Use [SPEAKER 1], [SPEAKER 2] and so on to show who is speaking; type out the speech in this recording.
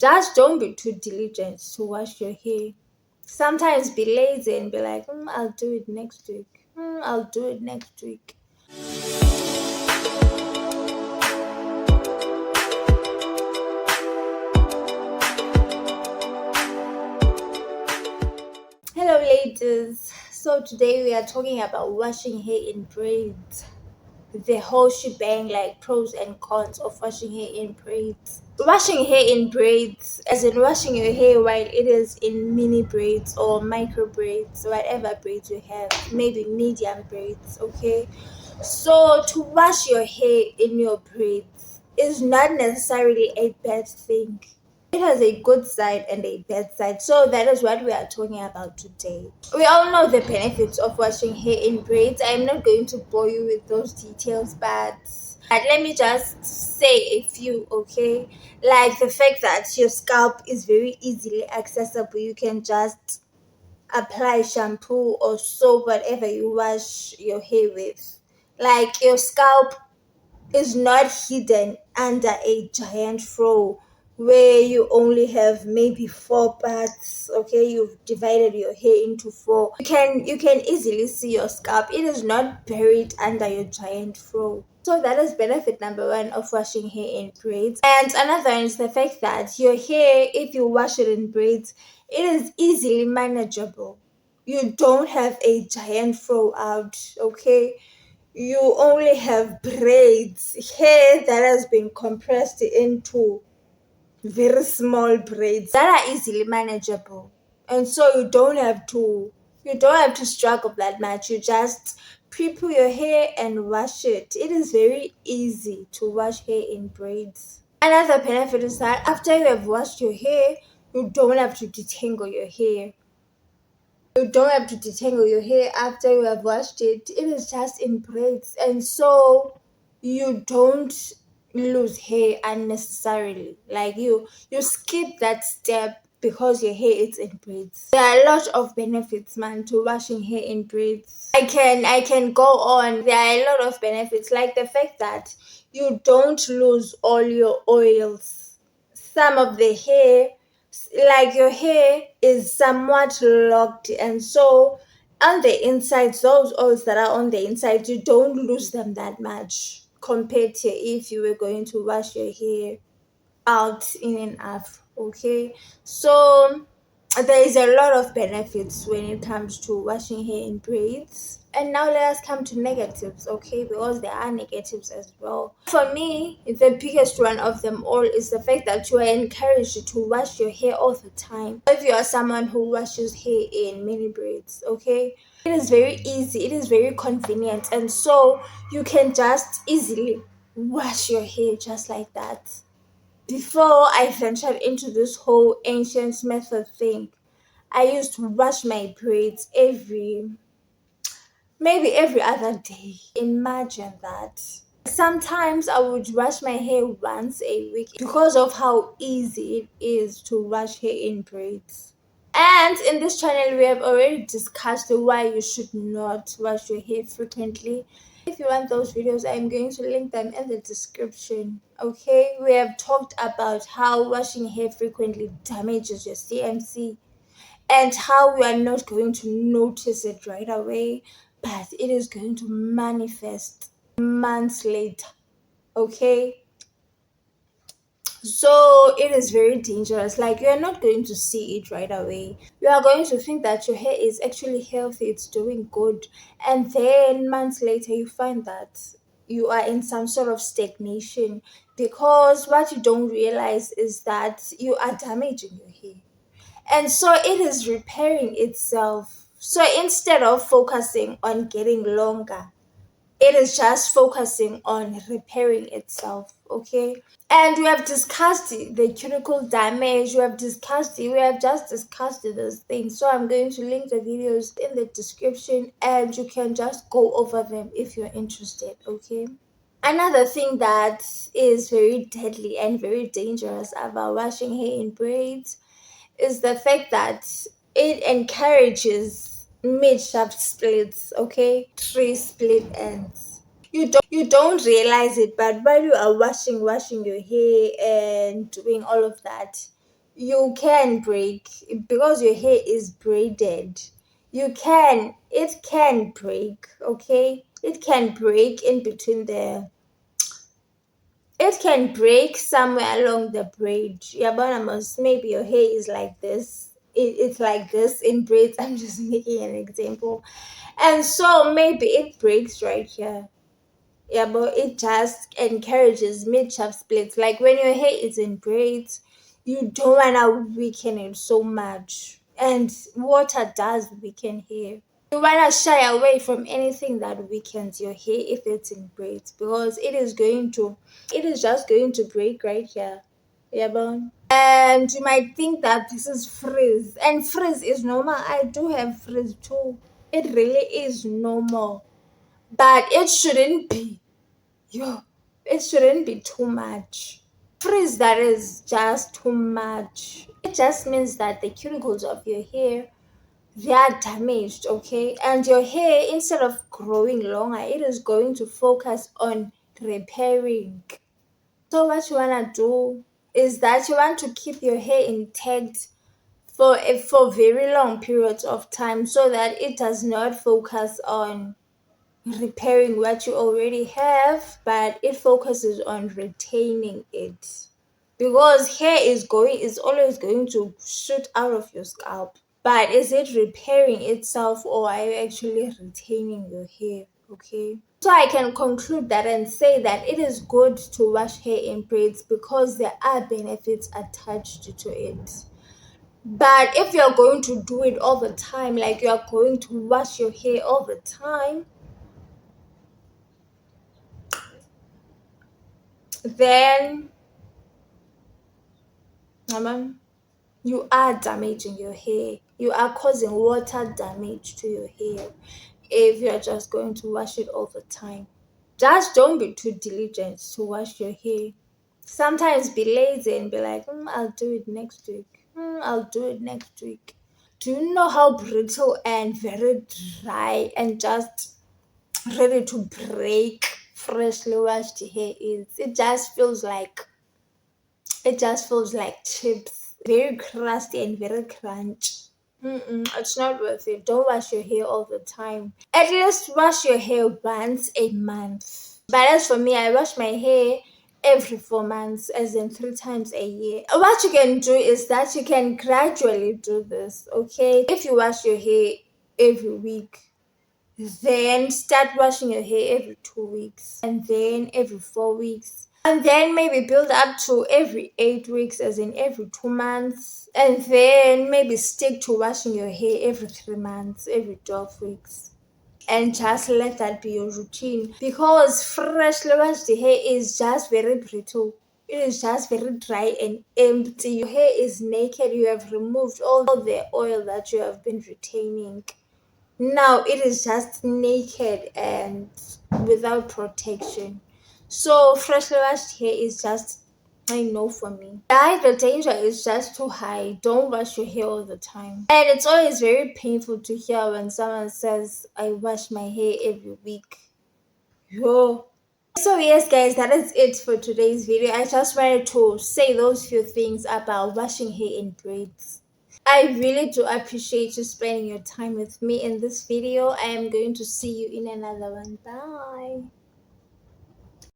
[SPEAKER 1] Just don't be too diligent to wash your hair. Sometimes be lazy and be like, I'll do it next week. I'll do it next week. Hello, ladies. So today we are talking about washing hair in braids. The whole shebang, like pros and cons of washing hair in braids. Washing hair in braids, as in washing your hair while it is in mini braids or micro braids, whatever braids you have, maybe medium braids, okay? So to wash your hair in your braids is not necessarily a bad thing. It has a good side and a bad side. So that is what we are talking about today. We all know the benefits of washing hair in braids. I'm not going to bore you with those details, but let me just say a few, okay? Like the fact that your scalp is very easily accessible. You can just apply shampoo or soap, whatever you wash your hair with. Like your scalp is not hidden under a giant fro where you only have maybe four parts. Okay, you've divided your hair into four. You can easily see your scalp. It is not buried under your giant fro. So that is benefit number one of washing hair in braids. And another one is the fact that your hair, if you wash it in braids, it is easily manageable. You don't have a giant fro out, okay? You only have braids, hair that has been compressed into very small braids that are easily manageable. And so you don't have to struggle that much. You just prepare your hair and wash it. It is very easy to wash hair in braids. Another benefit is that after you have washed your hair, you don't have to detangle your hair. You don't have to detangle your hair after you have washed it. It is just in braids, and so you don't lose hair unnecessarily. Like you skip that step because your hair is in braids. There are a lot of benefits, man, to washing hair in braids. I can go on. There are a lot of benefits, like the fact that you don't lose all your oils. Some of the hair, like your hair is somewhat locked, and so on the inside, those oils that are on the inside, you don't lose them that much compared to if you were going to wash your hair out in and out. Okay, so there is a lot of benefits when it comes to washing hair in braids. And now let us come to negatives, okay? Because there are negatives as well. For me, the biggest one of them all is the fact that you are encouraged to wash your hair all the time. If you are someone who washes hair in mini braids, okay? It is very easy, it is very convenient, and so you can just easily wash your hair just like that. Before I ventured into this whole ancient method thing, I used to wash my braids maybe every other day. Imagine that. Sometimes I would wash my hair once a week because of how easy it is to wash hair in braids. And in this channel, we have already discussed why you should not wash your hair frequently. If you want those videos, I'm going to link them in the description. Okay, we have talked about how washing hair frequently damages your CMC and how we are not going to notice it right away, but it is going to manifest months later. Okay, so it is very dangerous. Like, you are not going to see it right away. You are going to think that your hair is actually healthy, it's doing good, and then months later you find that you are in some sort of stagnation, because what you don't realize is that you are damaging your hair, and so it is repairing itself. So instead of focusing on getting longer, it is just focusing on repairing itself. Okay, and we have discussed the cuticle damage. We have just discussed those things. So I'm going to link the videos in the description, and you can just go over them if you're interested. Okay, another thing that is very deadly and very dangerous about washing hair in braids is the fact that it encourages mid-shaft splits, okay? Tree split ends. You don't realize it, but while you are washing your hair and doing all of that, you can break because your hair is braided. It can break, okay? It can break in between it can break somewhere along the braid. Yeah, but maybe your hair is like this. It's like this in braids. I'm just making an example. And so maybe it breaks right here. Yeah, but it just encourages mid-shaft splits. Like when your hair is in braids, you don't want to weaken it so much. And water does weaken hair. You want to shy away from anything that weakens your hair if it's in braids because it is just going to break right here. Yeah, bone. And you might think that this is frizz, and frizz is normal. I do have frizz too. It really is normal, but it shouldn't be. Yo, it shouldn't be too much. Frizz that is just too much. It just means that the cuticles of your hair, they are damaged, okay? And your hair, instead of growing longer, it is going to focus on repairing. So what you want to do is that you want to keep your hair intact for very long periods of time so that it does not focus on repairing what you already have, but it focuses on retaining it. Because hair is always going to shoot out of your scalp. But is it repairing itself or are you actually retaining your hair? Okay. So I can conclude that and say that it is good to wash hair in braids because there are benefits attached to it. But if you're going to do it all the time, like you're going to wash your hair all the time, then you are damaging your hair. You are causing water damage to your hair if you're just going to wash it all the time. Just don't be too diligent to wash your hair. Sometimes be lazy and be like, I'll do it next week. I'll do it next week. Do you know how brittle and very dry and just ready to break freshly washed hair is? It just feels like chips, very crusty and very crunchy. It's not worth it. Don't wash your hair all the time. At least wash your hair once a month. But as for me, I wash my hair every 4 months, as in 3 times a year. What you can do is that you can gradually do this, okay? If you wash your hair every week, then start washing your hair every 2 weeks, and then every 4 weeks, and then maybe build up to every 8 weeks, as in every 2 months, and then maybe stick to washing your hair every 3 months, every 12 weeks. And just let that be your routine because freshly washed hair is just very brittle. It is just very dry and empty. Your hair is naked. You have removed all the oil that you have been retaining. Now it is just naked and without protection. So freshly washed hair is just I know for me. The danger is just too high. Don't wash your hair all the time. And it's always very painful to hear when someone says, I wash my hair every week. Yo. So yes guys, that is it for today's video. I just wanted to say those few things about washing hair in braids. I really do appreciate you spending your time with me in this video. I am going to see you in another one. Bye.